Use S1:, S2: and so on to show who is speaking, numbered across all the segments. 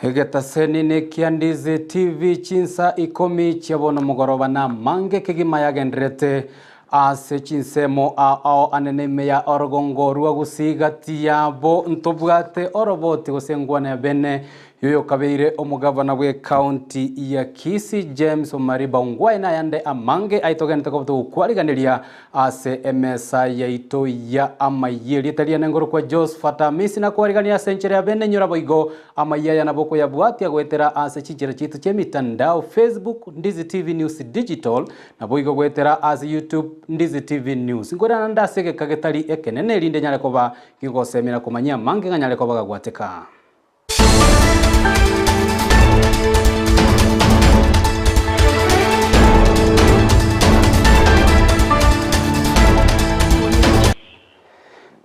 S1: Hegetaseni ne Ndizi TV Chinsa Ikomi chiabona mugoroba na mange kigima yagendrete ase chinsemo ao aneneme ya orogongo ruwa Gusii yabo ntobwate oroboti gusengwana bene yoyo kabeire omugavana we county ya Kisii James Omariba ngwaina yande amange aitogente ko kwariganiria ase emesa yaito ya Amayia litalia nengoro kwa Josphat Amisi na kwarigania century ya bene nyura boigo Amayia ya naboko ya bwati ya gwetera ase chichira chitu che mitandao Facebook Ndizi TV News Digital na boigo gwetera ase YouTube Ndizi TV News ngora nanda sege kagetari ekenene linde nyale koba gigosemira kumanyia mange nganyale koba gagwateka.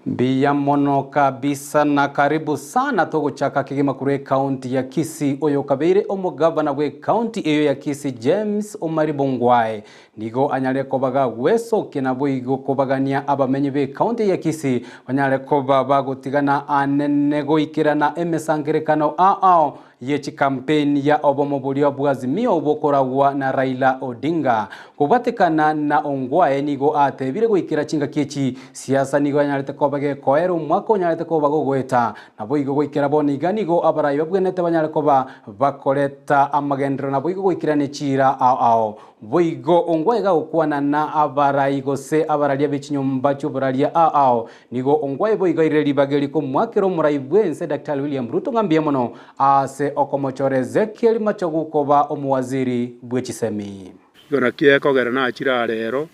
S1: Biya mono kabisa na karibu sana togo chaka kigima kure county ya Kisii oyo kabeire omugavana we county eyo ya Kisii James Omariba ngwae nigo anyale kobaga weso kinabo igo kobagania abamenye be county ya Kisii banyale koba bagotigana anenego ikirana emesangerekano ao yechi campaign ya obomobulio bwazimio obokoragwa na Raila Odinga kubatikana na ongwae nigo atebire gwikira chinga kiechi siasa nigo anyalete kobage koero mwako anyalete kobago gweta nabo igo gwikira boniga nigo abarayi babwenete banyale koba bakoreta amagendero nabo igo gwikira ne chira ao boigo ongwae ga ukwana na abarayi gose abaralia bichinyumba cy'ubaralia ao nigo ongwae boigo ireli bageli ko mwakero murayi bwense Dr. William Ruto ngambie mono ase okomochore Ezekiel machogu koba omuwaziri bwechisemi
S2: gona kiekogera na chira rero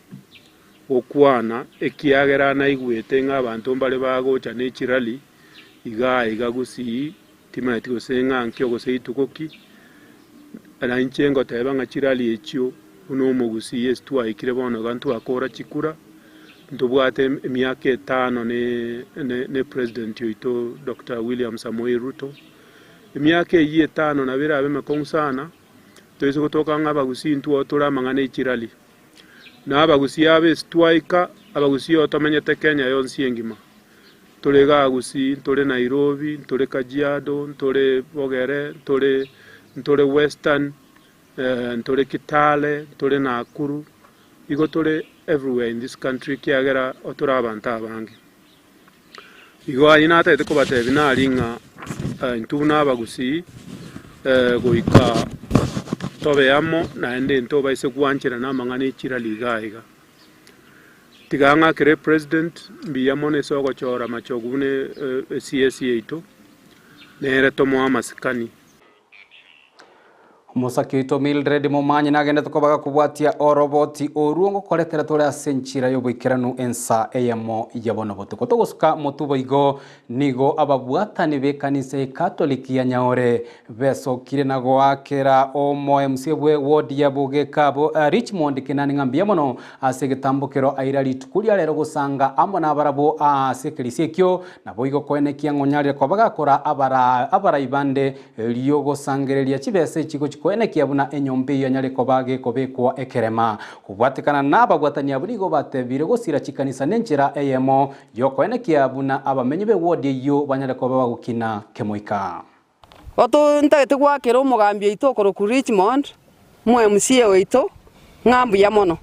S2: okwana ekiagera na igwete ng'abantu mbale bagocha ne chirali iga Gusii timati gosenga nkyo gose itukoki ana inchengo teba nga chirali ekyo uno mu Gusii estwa ikire bono gantu akora chikura ntobwate emyaka 5 ne president yoito Dr. William Samoei Ruto emyaka 5 na birabe makonsana toizo kutoka ngaba Gusii ntu otura mangane chirali na abagusii abe stwaika abagusii otomenyete Kenya yonsi engima tolega Gusii tole Nairobi tole Kajiado tole Bogere tole Western tole Kitale tole Nakuru igo tole everywhere in this country kiagera otura abantu abange igo ayinata eteko batebina alinga ntuna abagusii goika tobe amo na ende ntoba ise kuanchira na mangane chirali gaiga tiganga kire president biyamone soko chora machogune CS yeito nere tomo amasikani
S1: Musakito Mildred Mumanyi nagenda tukobaga kubwatia oroboti oruongo koletera tole asenchira yobwikiranu ensa eyamo yabono botuko togosuka mutubo igo nigo ababwatani be kanisa Katoliki ya Nyaore beso kire nago akera omo MCBwe ward ya Bugekabo Richmond kinani ngambia mono asegetambukero airali tukulia lero gusanga amo na barabo asekelisekyo nabo igo koenekia ngonyale kobaga kora abara ibande liyo gosangerelia chibese chiko kwene kiabuna enyombe yanyale kobage kobekwa ekerema kubwatikana nabagwatania burigo batebire gusira chikanisa nenchira eyemo yokwene kiabuna abamenye be wodi yo banyale koba gukina kemoika
S3: oto ntagete gwakero omugambia itokoro ku Richmond mwe MCA weito ngambu ya mono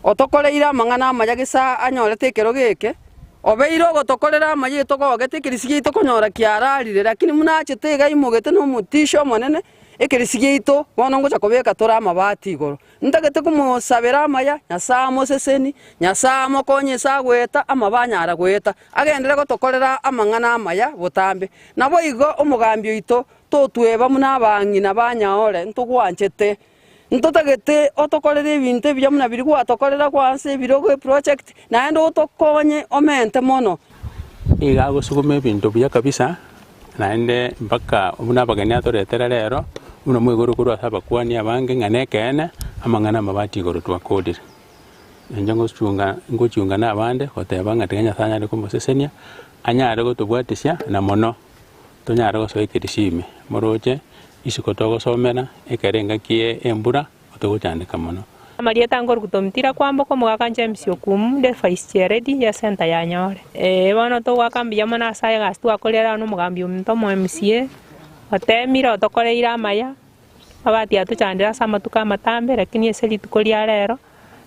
S3: otokoleira mangana amajagisa anyorete kero geke obeiro gotokolera amaye tokogete kirisigie itokonyora kiararire lakini munachete gai mugete no mutisho monene ekirisigeito bono ngocha kobeka tora amabati igoro ntagete kumusabera amaya nyasamo seseni nyasamo konyesa gweta amabanyara gweta agendere gotokorera amangana amaya botambe nabo igo omugambio ito totweba munabangi nabanyaore ntugwanchete ntotagete otokorera ebintu bya munabiri gwatokorera kwanse birogo project naende otokonye omente mono
S4: iga gosugume bintu bya kabisa naende mpaka munabagani atoretera rero uno mwegoro kuru asaba kwani abange nganekene amangana mabati goro twakodire enjango ngochunga na abande koteba ngateganya sanya le kumosesenia anyare gotobwatisya na mono tonyare gosoikerishime moroche isikotogo somera ekerenga kie embura otogochandika mono
S5: Amayia tangor kutomtira kwambo ko muga James Okumu de vice chair ya center ya Nyore bono to wakambia mana saya gastu akolera no mugambi umto mo MCA otemire otokoreire Amayia abati atuchandira sama tukamatambe lakini ese rituko ria rero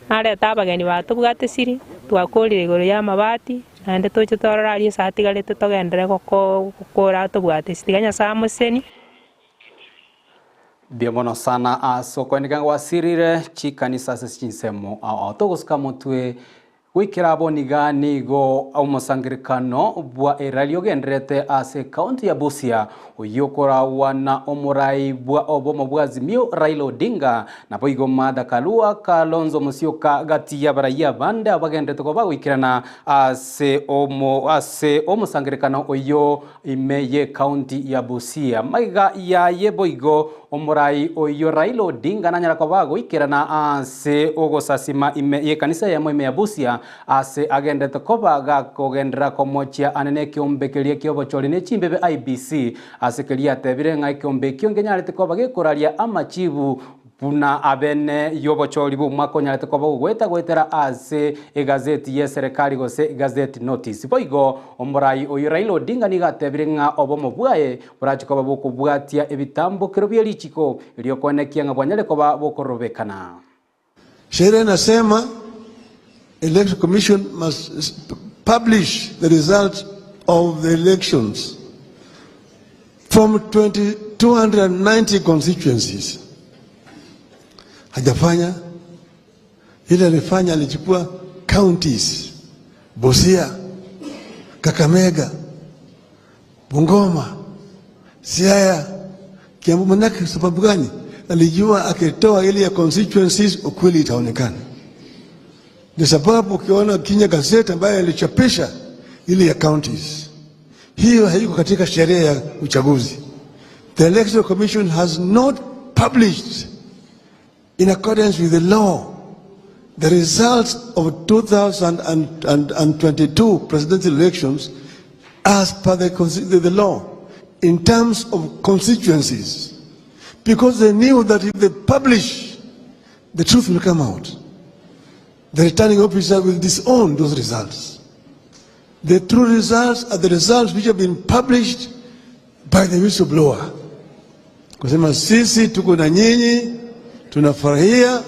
S5: nareta abageni batubwatesiri twakorire iguru ya mabati nande toche tororarie satigarete togendere gukora tubwatesiri tiganya samuseni
S1: Biamono sana sokoniga wasirire chikanisa sesinsemo autoguska mutwe wikirabo nigo omusangirikano bwa eralio gendrete ase county ya Busia uyokora wana omurai bwa obomo bwa Azimio Raila Odinga na boigo mada kalua Kalonzo Musyoka gati ya baraya bande abagendrete ko bagwikirana ase omusangirikano oyo imeye county ya Busia maiga ya yeboigo omurai oyo Raila Odinga nanyara ko bagwikirana ase ogosasima imeye kanisa ya moime ya Busia ase agendete kobaga kogendera komochia anene kiombekeria kiobochori ne chimbebe IBC ase kelia tebire ngai kiombekio ngenyarete kobaga koraria amachibu buna abene yobochori bu makonyarete kobaga gweta gwetera ase egazeti ye serikali gose gazeti notice boigo omurai oyo Raila Odinga niga tebire nga obomo bwae burachikoba bukubwatia ebitambo kirobye lichiko iliyokonekia ngabwanyale koba bokorobekana.
S6: Sheria nasema Election Commission must publish the results of the elections from 290 constituencies. Hajafanya ile alifanya, alichukua counties Busia, Kakamega, Bungoma, Siaya, Kiambu. Manake sababu gani? Alijua akitoa ile ya constituencies ukweli itaonekana. Ni sababu ukiona Kenya gazeti ambayo ilichapisha ile ya counties, hiyo haiko katika sheria ya uchaguzi. The Election Commission has not published in accordance with the law the results of 2022 presidential elections as per the law in terms of constituencies, because they knew that if they publish, the truth will come out. The returning officer will disown those results. The true results are the results which have been published by the whistleblower. Kusema sisi tuko na nyinyi, tunafurahia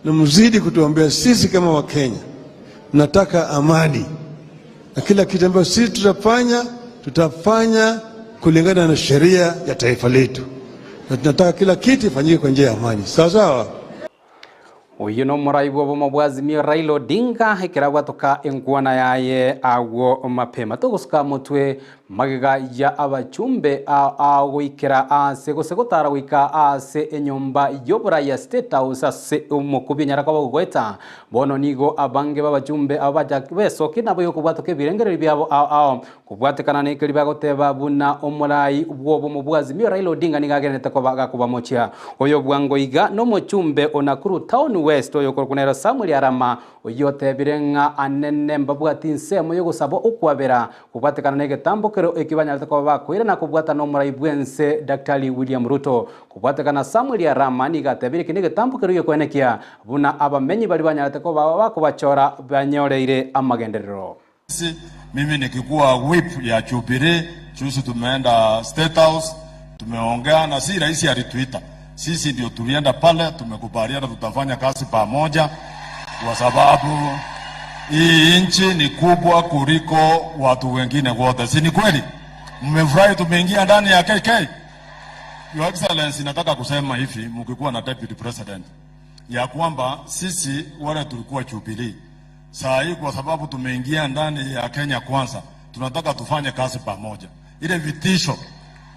S6: na mzidi kutuombea sisi kama Wakenya. Nataka amani. Na kila kitu ambacho sisi tutafanya kulingana na sheria ya taifa letu. Na tunataka kila kitu ifanyike kwa njia ya amani. Sawa sawa?
S1: Uyu no muraibu obomo bwa Azimio Raila Odinga hekiragwa toka engwana yaye agwo mapema togusuka mutwe magiga ya abachumbe agwikira ase gusegotara gwika ase enyumba yobura ya State House ase umukubi nyaraka bagweta bono nigo abange babachumbe abaja besoki nabo yokubwatoke birengereri byabo kubwatekana nekeri bagoteba buna omurai obomo bwa Azimio Raila Odinga nigagenete ko bagakubamochia oyo bwangoiga no mochumbe onakuru town West oyo korkunera Samuel Arama oyo tebirenga anene mbabwati nsemo yo gusabo ukwabera kubwatekana negetambo kero ekibanyalta ko bakwira na kubwata no muraibwense Dr. William Ruto kubwatekana Samuel Arama nigatebire kinegetambo kero yo kwenekia buna abamenyi bali banyalta ko bakubachora banyoreire amagenderero.
S7: Mimi nikikuwa whip ya Jubilee juzi tumeenda State House, tumeongea na si rais alituita. Sisi ndio tulienda pale, tumekubaliana tutafanya kazi pamoja kwa sababu hii nchi ni kubwa kuliko watu wengine wote. Si ni kweli? Mmefurahi tumeingia ndani ya KK? Your Excellency, nataka kusema hivi, mkikuwa na Deputy President, ya kwamba sisi wale tulikuwa Jubilee, saa hii kwa sababu tumeingia ndani ya Kenya Kwanza, tunataka tufanye kazi pamoja. Ile vitisho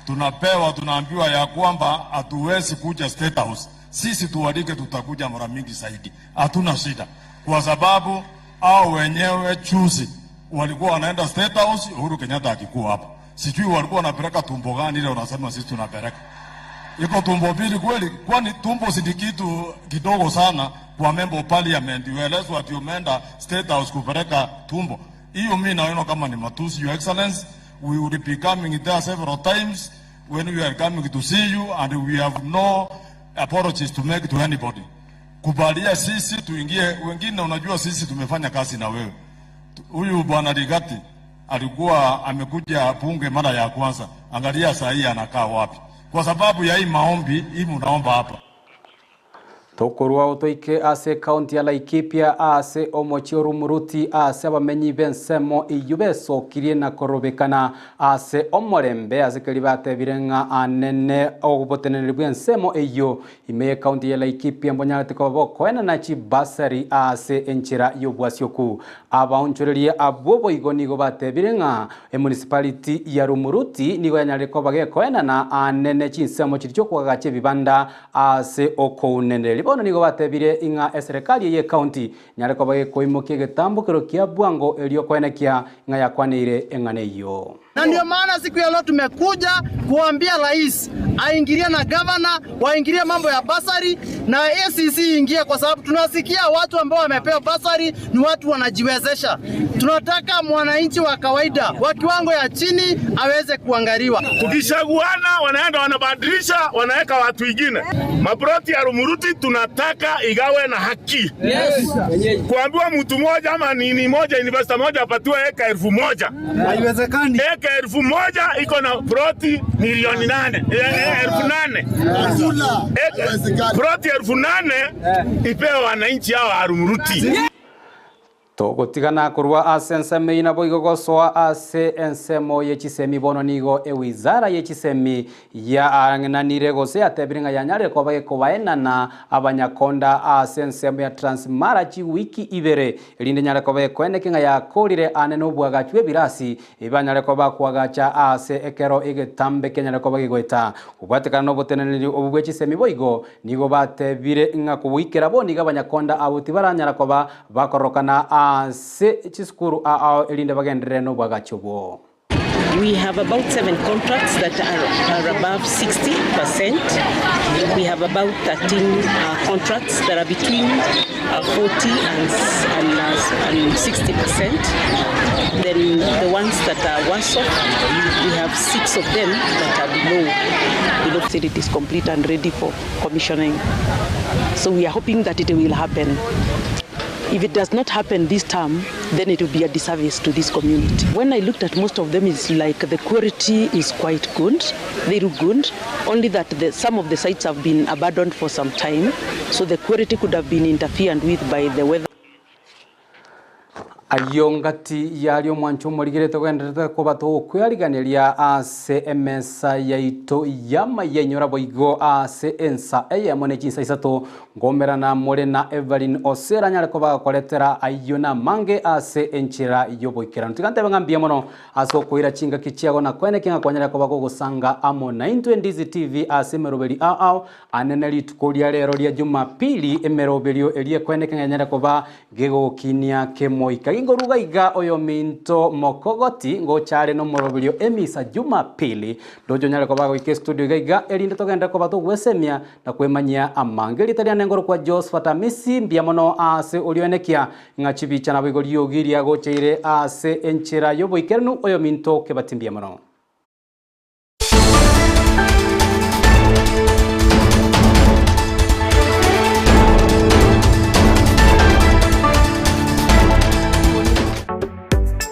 S7: tunapewa, tunaambiwa ya kwamba hatuwezi kuja State House. Sisi tuwadike tutakuja mara mingi zaidi. Hatuna shida. Kwa sababu hao wenyewe chuzi walikuwa wanaenda State House, Uhuru Kenyatta akikuwa hapa. Sijui walikuwa wanapeleka tumbo gani ile unasema sisi tunapeleka. Iko tumbo mbili kweli? Kwani tumbo si kitu kidogo sana kwa member of parliament. Uelezwa ati umeenda State House kupeleka tumbo. Hiyo mimi naona kama ni matusi. Your Excellency, we will be coming there several times when we are coming to see you, and we have no apologies to make to anybody. Kubalia sisi tuingie, wengine unajua sisi tumefanya kazi na wewe. Huyu bwana Rigati alikuwa amekuja bunge mara ya kwanza. Angalia saa hii anakaa wapi? Kwa sababu ya hii maombi hii mnaomba hapa.
S1: Tokorwa utoike ase county ya Laikipia ase omochi orumuruti ase abamenyi bensemo iyubeso kirie na korobekana ase omorembe ase kelibate birenga anene ogobotenere bwensemo iyo ime county ya Laikipia mbonyate ko bokoena na chibasari ase enchira yobwasioku abaonchorerie abobo igonigo bate birenga municipality ya Rumuruti nigo yanyare ko bagekoena na anene chinsemo chiryo kwagache bibanda ase okounene bono nigo batebire inga serikali ye county nyare ko bage koimokie getambukiro kia bwango elio kwenekia inga yakwanire engane hiyo.
S8: Na ndio maana siku ya leo tumekuja kuambia rais aingilie na governor waingilie mambo ya basari na ACC ingie, kwa sababu tunasikia watu ambao wamepewa basari ni watu wanajiwezesha. Tunataka mwananchi wa kawaida wa kiwango ya chini aweze kuangaliwa.
S9: Tukishaguana wanaenda wanabadilisha, wanaweka watu wengine. Maproti ya Rumuruti tunataka igawe na haki. Yes. Kuambiwa mtu mmoja ama nini moja investor moja apatiwe eka 1,000.
S8: Haiwezekani.
S9: Eka 1,000 iko na proti milioni 8. 8,000. Proti 8,000 ipewe wananchi hao wa Rumuruti.
S1: Togotigana kurwa ase enseme ina boigogoswa ase ensemo yechisemi bono nigo ewizara yechisemi ya angananire gose atebiringa yanyare ko bage kobaena na abanyakonda ase ensemo ya Transmara chi wiki ibere elinde nyare ko bage kwenekinga ya korire aneno bwagachwe birasi ibanyare ko bakwagacha ase ekero egetambe kenyare ko bage goita ubatekana no boteneneri obugwechisemi boigo nigo batebire nga kubuikera boni gabanyakonda abuti baranyara ko bakorokana se chiskuru elinde bagendere no bwagachobo.
S10: We have about 7 contracts that are above 60%. We have about 13 contracts that are between 40 and 60%. Then the ones that are worse off, we have 6 of them that are below. The facility is complete and ready for commissioning. So we are hoping that it will happen. If it does not happen this term, then it will be a disservice to this community. When I looked at most of them, it's like the quality is quite good. They look good, only that some of the sites have been abandoned for some time, so the quality could have been interfered with by the weather.
S1: Ayongati yalio mwancho morigerete kwenderete kubato kwariganiria ase emesa yaito yama yenyora boigo ase ensa eyamone Chinsa isato ngomera na more na Evelyn Osera nyare ko bakoletera ayona mange ase enchira yoboikera ntikante bangambia mono aso koira chinga kichiago na kwene kinga kwanyara ko bako gusanga amo 920 TV ase merobeli aneneli tukolia lero lia Jumapili emerobelio elie kwene kinga nyara ko ba gego kinia kemoika ngoruga iga oyo minto mokogoti ngo chare no morobilio emisa Jumapili dojo nyale ko bago ike studio iga elinde togenda ko bato gwesemia na kwemanyia amangeli tali anengoro kwa Josphat Amisi mbiamono ase olionekia ngachibicha na bigolio giria gocheire ase enchera yobo ikernu oyo minto ke batimbia mono.